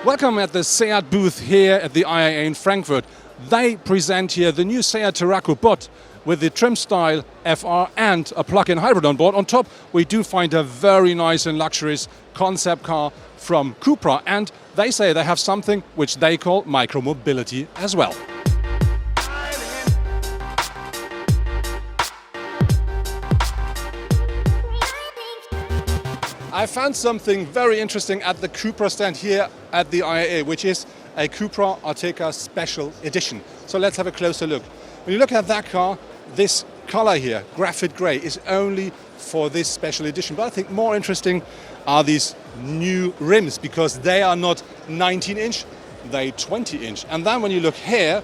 Welcome at the SEAT booth here at the IAA in Frankfurt. They present here the new SEAT TATRACO bot with the trim style FR and a plug-in hybrid on board. On top, we do find a very nice and luxurious concept car from CUPRA, and they say they have something which they call micro-mobility as well. I found something very interesting at the CUPRA stand here at the IAA, which is a CUPRA Ateca Special Edition. So let's have a closer look. When you look at that car, this color here, graphite gray, is only for this special edition. But I think more interesting are these new rims, because they are not 19-inch, they're 20-inch. And then when you look here,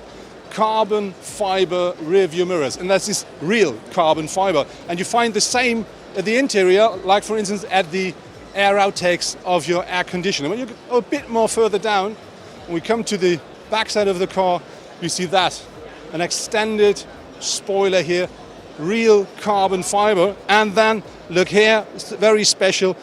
carbon fiber rear view mirrors, and that's this real carbon fiber. And you find the same at the interior, like for instance at the air outtakes of your air conditioner. When you go a bit more further down, when we come to the backside of the car, you see that, an extended spoiler here, real carbon fiber, and then look here, very special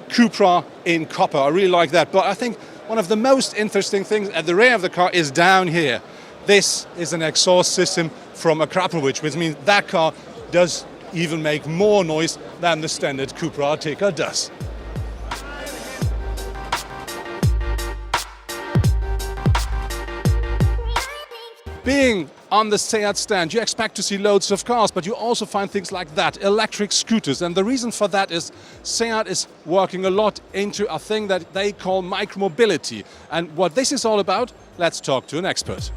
CUPRA in copper. I really like that. But I think one of the most interesting things at the rear of the car is down here. This is an exhaust system from a CUPRA, which means that car does even make more noise than the standard CUPRA Ateca does. Being on the SEAT stand, you expect to see loads of cars, but you also find things like that, electric scooters. And the reason for that is SEAT is working a lot into a thing that they call micromobility. And what this is all about, let's talk to an expert.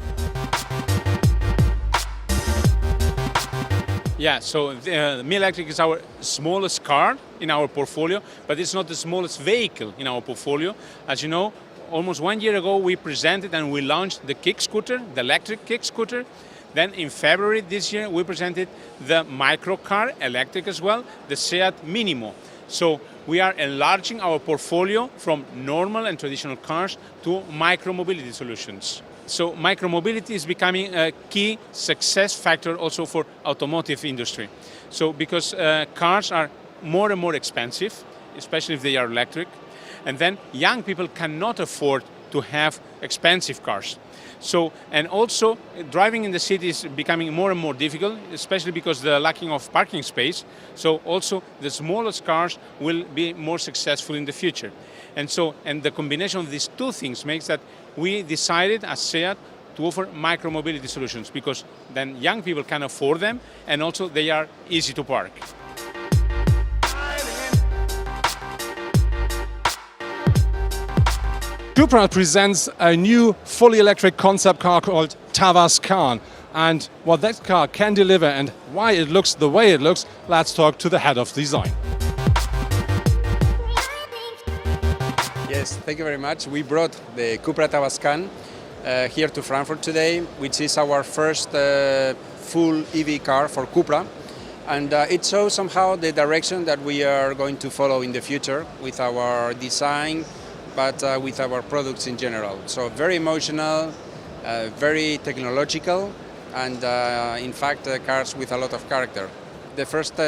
Yeah, so the Mi Electric is our smallest car in our portfolio, but it's not the smallest vehicle in our portfolio. As you know, almost 1 year ago we presented and we launched the kick scooter, the electric kick scooter. Then in February this year we presented the micro car, electric as well, the SEAT Minimo. So we are enlarging our portfolio from normal and traditional cars to micro-mobility solutions. So micromobility is becoming a key success factor also for automotive industry. So because cars are more and more expensive, especially if they are electric, and then young people cannot afford to have expensive cars. So, and also driving in the city is becoming more and more difficult, especially because the lacking of parking space. So also the smallest cars will be more successful in the future. And so, and the combination of these two things makes that we decided as SEAT to offer micro-mobility solutions, because then young people can afford them and also they are easy to park. CUPRA presents a new fully electric concept car called TAVASCAN. And what that car can deliver and why it looks the way it looks, let's talk to the head of design. Yes, thank you very much. We brought the CUPRA TAVASCAN here to Frankfurt today, which is our first full EV car for CUPRA. And it shows somehow the direction that we are going to follow in the future with our design, but with our products in general. So very emotional, very technological, and in fact cars with a lot of character. The first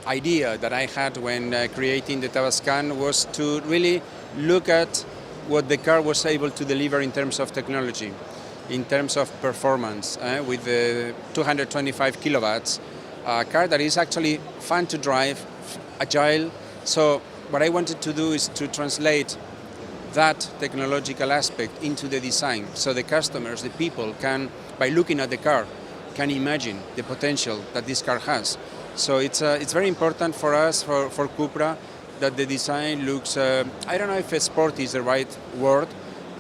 idea that I had when creating the TAVASCAN was to really look at what the car was able to deliver in terms of technology, in terms of performance, with the 225 kilowatts, a car that is actually fun to drive, agile. So what I wanted to do is to translate that technological aspect into the design, so the customers, the people can, by looking at the car, can imagine the potential that this car has. So it's very important for us, for CUPRA, that the design looks, I don't know if sport is the right word,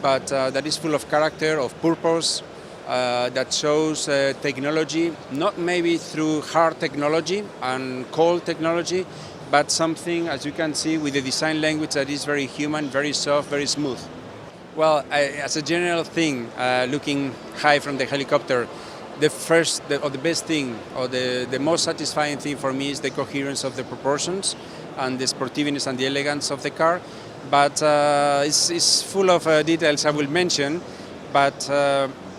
but that is full of character, of purpose, that shows technology, not maybe through hard technology and cold technology, but something, as you can see, with the design language that is very human, very soft, very smooth. Well, as a general thing, looking high from the helicopter, the best thing, or the most satisfying thing for me is the coherence of the proportions and the sportiveness and the elegance of the car. But it's full of details I will mention, but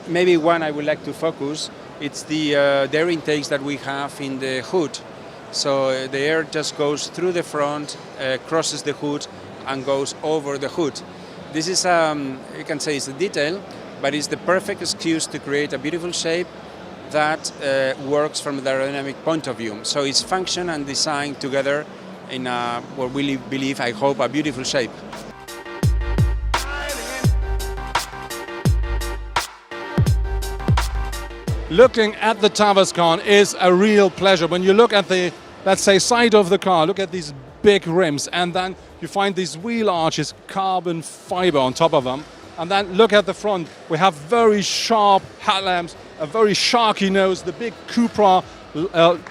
maybe one I would like to focus, it's the air intakes that we have in the hood. So the air just goes through the front, crosses the hood and goes over the hood. This is, you can say it's a detail, but it's the perfect excuse to create a beautiful shape that works from the aerodynamic point of view. So it's function and design together in what we believe, I hope, a beautiful shape. Looking at the Tavascan is a real pleasure. When you look at the, let's say, side of the car, look at these big rims, and then you find these wheel arches, carbon fiber on top of them. And then look at the front. We have very sharp headlamps, a very sharky nose, the big CUPRA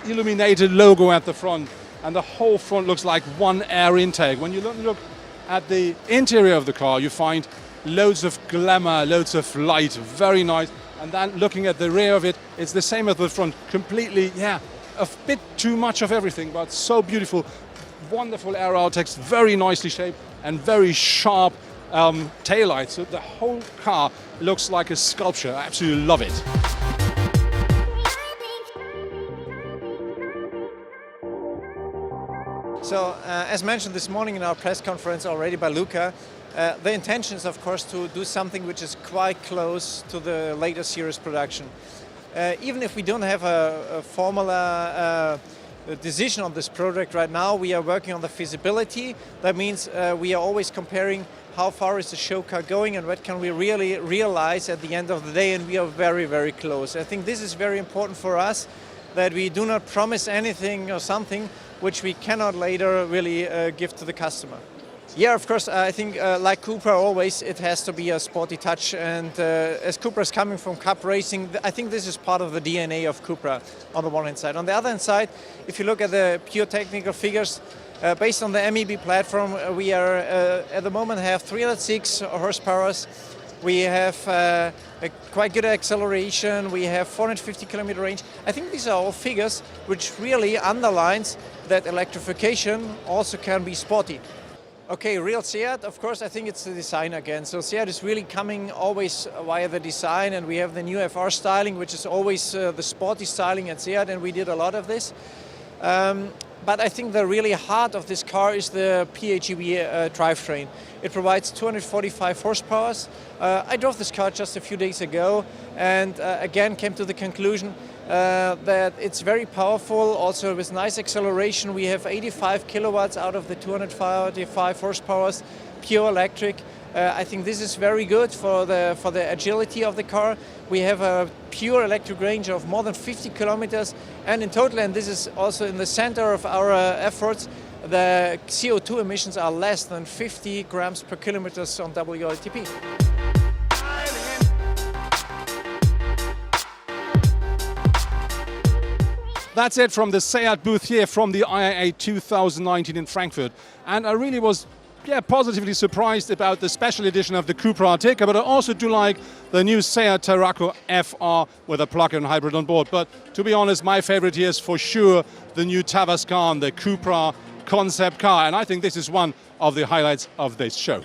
illuminated logo at the front. And the whole front looks like one air intake. When you look at the interior of the car, you find loads of glamour, loads of light, very nice. And then looking at the rear of it, it's the same as the front. Completely, yeah, a bit too much of everything, but so beautiful. Wonderful air outtakes, very nicely shaped, and very sharp taillights. So the whole car looks like a sculpture. I absolutely love it. So, as mentioned this morning in our press conference already by Luca, the intention is, of course, to do something which is quite close to the later series production. Even if we don't have a formula decision on this project right now, we are working on the feasibility. That means we are always comparing how far is the show car going and what can we really realize at the end of the day, and we are very, very close. I think this is very important for us, that we do not promise anything or something which we cannot later really give to the customer. Yeah, of course, I think like CUPRA always, it has to be a sporty touch, and as CUPRA is coming from Cup racing, I think this is part of the DNA of CUPRA on the one hand side. On the other hand side, if you look at the pure technical figures, based on the MEB platform, we are at the moment have 306 horsepower. We have a quite good acceleration. We have 450 kilometer range. I think these are all figures which really underlines that electrification also can be sporty. Okay, real Seat, of course, I think it's the design again. So Seat is really coming always via the design, and we have the new FR styling, which is always the sporty styling at Seat, and we did a lot of this. But I think the really heart of this car is the PHEV drivetrain. It provides 245 horsepower. I drove this car just a few days ago, and again came to the conclusion that it's very powerful, also with nice acceleration. We have 85 kilowatts out of the 245 horsepower, pure electric. I think this is very good for the agility of the car. We have a pure electric range of more than 50 kilometers, and in total, and this is also in the center of our efforts, the CO2 emissions are less than 50 grams per kilometer on WLTP. That's it from the SEAT booth here from the IAA 2019 in Frankfurt. And I really was positively surprised about the special edition of the CUPRA Ateca, but I also do like the new SEAT TATRACO FR with a plug-in hybrid on board. But to be honest, my favorite here is for sure the new Tavascan, the CUPRA concept car. And I think this is one of the highlights of this show.